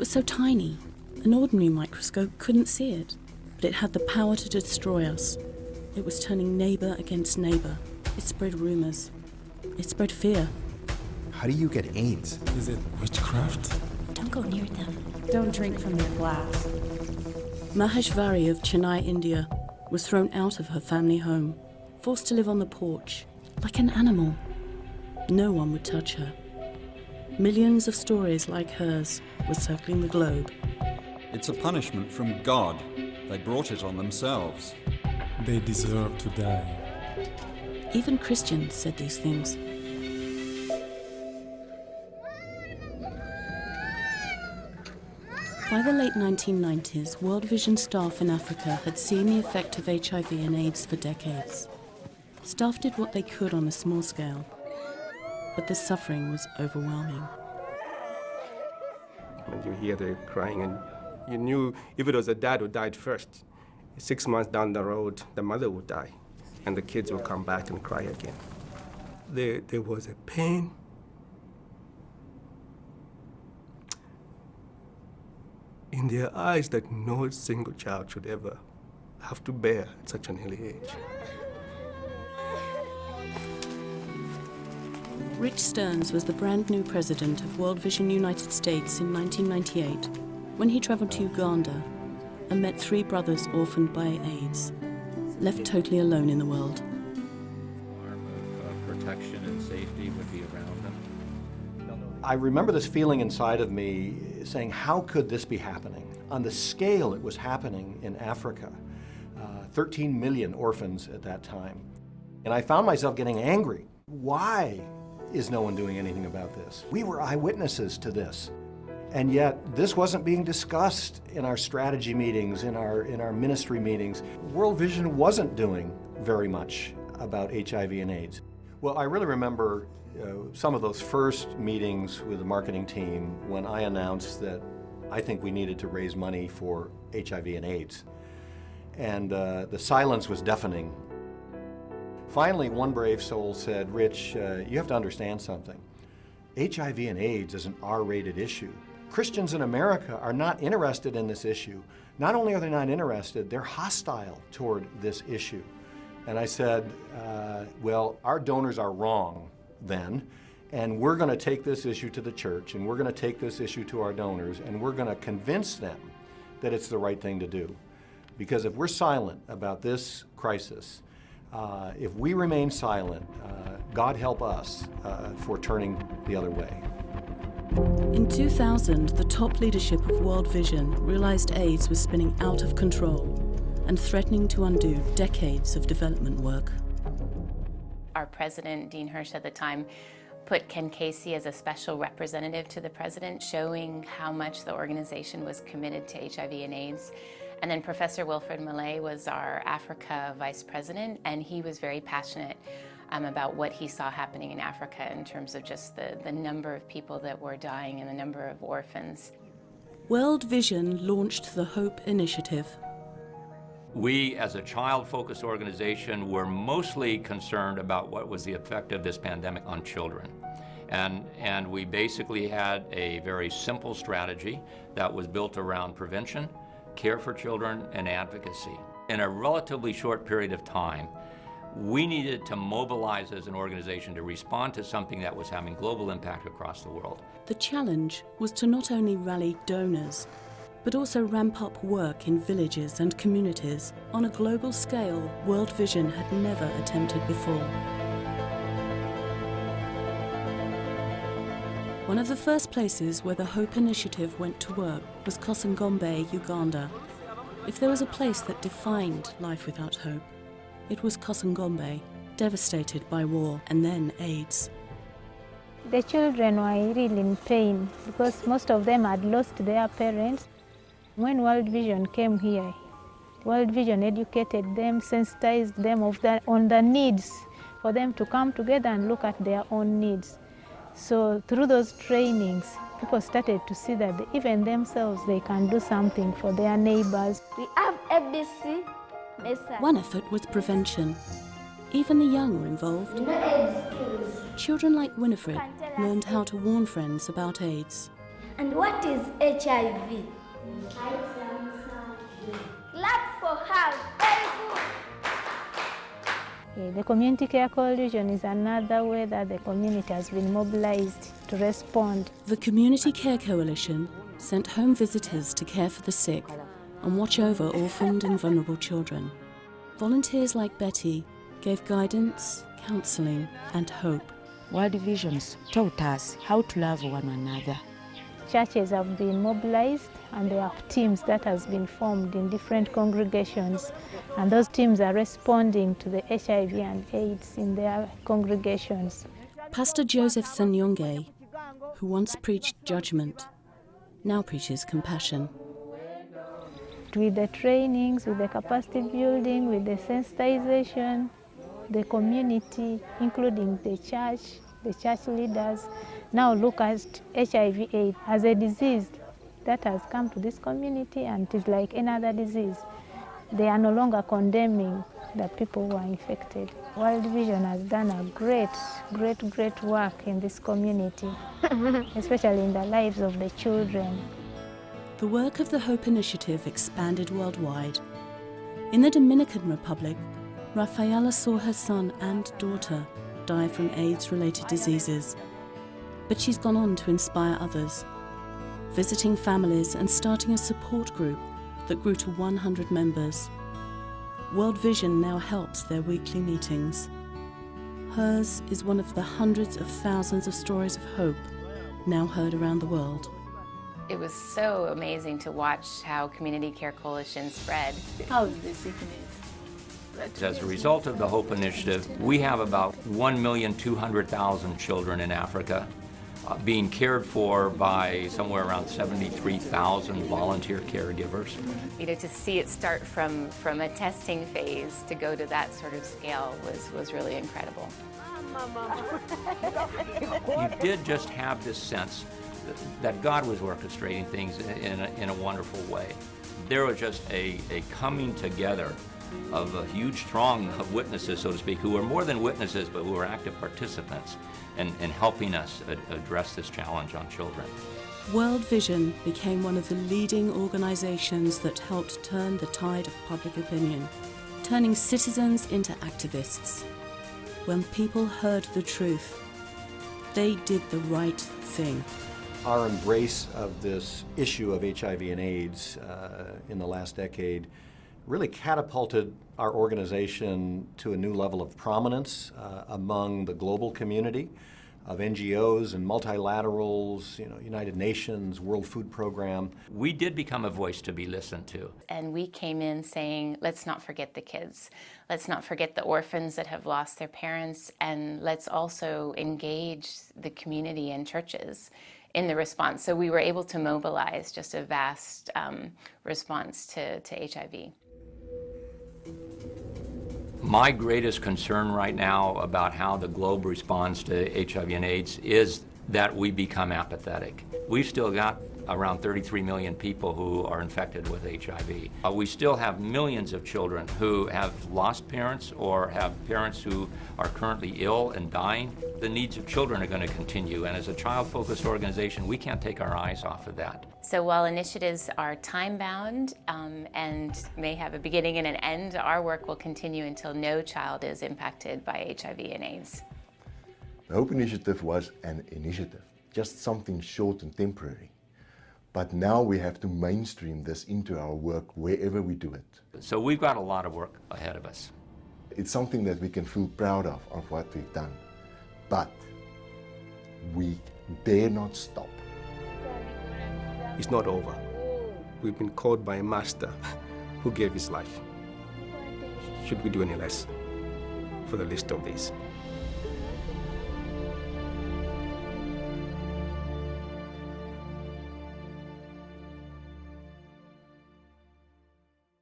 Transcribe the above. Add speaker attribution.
Speaker 1: was so tiny, an ordinary microscope couldn't see it, but it had the power to destroy us. It was turning neighbour against neighbour. It spread rumours. It spread fear.
Speaker 2: How do you get AIDS?
Speaker 3: Is it witchcraft?
Speaker 1: Don't go near them.
Speaker 4: Don't drink from their glass.
Speaker 1: Maheshwari of Chennai, India, was thrown out of her family home, forced to live on the porch, like an animal. No one would touch her. Millions of stories like hers were circling the globe.
Speaker 5: It's a punishment from God. They brought it on themselves.
Speaker 3: They deserve to die.
Speaker 1: Even Christians said these things. By the late 1990s, World Vision staff in Africa had seen the effect of HIV and AIDS for decades. Staff did what they could on a small scale, but the suffering was overwhelming.
Speaker 6: When you hear the crying, and you knew if it was a dad who died first, 6 months down the road, the mother would die, and the kids would come back and cry again. There was a pain. In their eyes that no single child should ever have to bear at such an early age.
Speaker 1: Rich Stearns was the brand new president of World Vision United States in 1998 when he travelled to Uganda and met 3 brothers orphaned by AIDS, left totally alone in the world.
Speaker 7: Arm of protection and safety would be around them.
Speaker 8: I remember this feeling inside of me saying, how could this be happening? On the scale it was happening in Africa, 13 million orphans at that time. And I found myself getting angry. Why is no one doing anything about this? We were eyewitnesses to this. And yet this wasn't being discussed in our strategy meetings, in our ministry meetings. World Vision wasn't doing very much about HIV and AIDS. Well, I really remember some of those first meetings with the marketing team when I announced that I think we needed to raise money for HIV and AIDS. And the silence was deafening. Finally, one brave soul said, Rich, you have to understand something. HIV and AIDS is an R-rated issue. Christians in America are not interested in this issue. Not only are they not interested, they're hostile toward this issue. And I said, well, our donors are wrong then, and we're going to take this issue to the church, and we're going to take this issue to our donors, and we're going to convince them that it's the right thing to do. Because if we're silent about this crisis, if we remain silent, God help us for turning the other way.
Speaker 1: In 2000, the top leadership of World Vision realized AIDS was spinning out of control and threatening to undo decades of development work.
Speaker 9: Our president, Dean Hirsch at the time, put Ken Casey as a special representative to the president, showing how much the organization was committed to HIV and AIDS. And then Professor Wilfred Malay was our Africa vice president, and he was very passionate about what he saw happening in Africa in terms of just the number of people that were dying and the number of orphans.
Speaker 1: World Vision launched the HOPE initiative.
Speaker 7: We, as a child-focused organization, were mostly concerned about what was the effect of this pandemic on children. And we basically had a very simple strategy that was built around prevention, care for children, and advocacy. In a relatively short period of time, we needed to mobilize as an organization to respond to something that was having global impact across the world.
Speaker 1: The challenge was to not only rally donors, but also ramp up work in villages and communities on a global scale World Vision had never attempted before. One of the first places where the HOPE initiative went to work was Kosongombe, Uganda. If there was a place that defined life without hope, it was Kosongombe, devastated by war and then AIDS.
Speaker 10: The children were really in pain because most of them had lost their parents. When World Vision came here, World Vision educated them, sensitized them on the needs for them to come together and look at their own needs. So through those trainings, people started to see that even themselves, they can do something for their neighbors.
Speaker 11: We have ABC.
Speaker 1: One effort was prevention. Even the young were involved. Children like Winifred learned how to warn friends about AIDS.
Speaker 11: And what is HIV? Clap for her. Very good.
Speaker 10: The Community Care Coalition is another way that the community has been mobilized to respond.
Speaker 1: The Community Care Coalition sent home visitors to care for the sick and watch over orphaned and vulnerable children. Volunteers like Betty gave guidance, counselling and hope.
Speaker 12: World Visions taught us how to love one another.
Speaker 10: Churches have been mobilized and there are teams that has been formed in different congregations, and those teams are responding to the HIV and AIDS in their congregations.
Speaker 1: Pastor Joseph Sanyonge, who once preached judgment, now preaches compassion.
Speaker 10: With the trainings, with the capacity building, with the sensitization, the community, including the church leaders, now look at HIV/AIDS as a disease that has come to this community and it is like another disease. They are no longer condemning the people who are infected. World Vision has done a great work in this community, especially in the lives of the children.
Speaker 1: The work of the Hope Initiative expanded worldwide. In the Dominican Republic, Rafaela saw her son and daughter die from AIDS-related diseases. But she's gone on to inspire others, visiting families and starting a support group that grew to 100 members. World Vision now helps their weekly meetings. Hers is one of the hundreds of thousands of stories of hope now heard around the world.
Speaker 9: It was so amazing to watch how Community Care Coalition spread.
Speaker 4: How is the sickness?
Speaker 7: As a result of the Hope Initiative, we have about 1,200,000 children in Africa being cared for by somewhere around 73,000 volunteer caregivers.
Speaker 9: You know, to see it start from a testing phase to go to that sort of scale was really incredible.
Speaker 7: You did just have this sense that God was orchestrating things in a wonderful way. There was just a coming together of a huge throng of witnesses, so to speak, who were more than witnesses, but who were active participants in helping us address this challenge on children.
Speaker 1: World Vision became one of the leading organizations that helped turn the tide of public opinion, turning citizens into activists. When people heard the truth, they did the right thing.
Speaker 8: Our embrace of this issue of HIV and AIDS in the last decade really catapulted our organization to a new level of prominence among the global community of NGOs and multilaterals, United Nations, World Food Program.
Speaker 7: We did become a voice to be listened to.
Speaker 9: And we came in saying, let's not forget the kids. Let's not forget the orphans that have lost their parents, and let's also engage the community and churches in the response. So we were able to mobilize just a vast response to HIV.
Speaker 7: My greatest concern right now about how the globe responds to HIV and AIDS is that we become apathetic. We've still got around 33 million people who are infected with HIV. We still have millions of children who have lost parents or have parents who are currently ill and dying. The needs of children are going to continue, and as a child-focused organization, we can't take our eyes off of that.
Speaker 9: So while initiatives are time-bound and may have a beginning and an end, our work will continue until no child is impacted by HIV and AIDS.
Speaker 13: The Hope Initiative was an initiative, just something short and temporary. But now we have to mainstream this into our work wherever we do it.
Speaker 7: So we've got a lot of work ahead of us.
Speaker 13: It's something that we can feel proud of what we've done. But we dare not stop.
Speaker 6: It's not over. We've been called by a master who gave his life. Should we do any less for the least of these?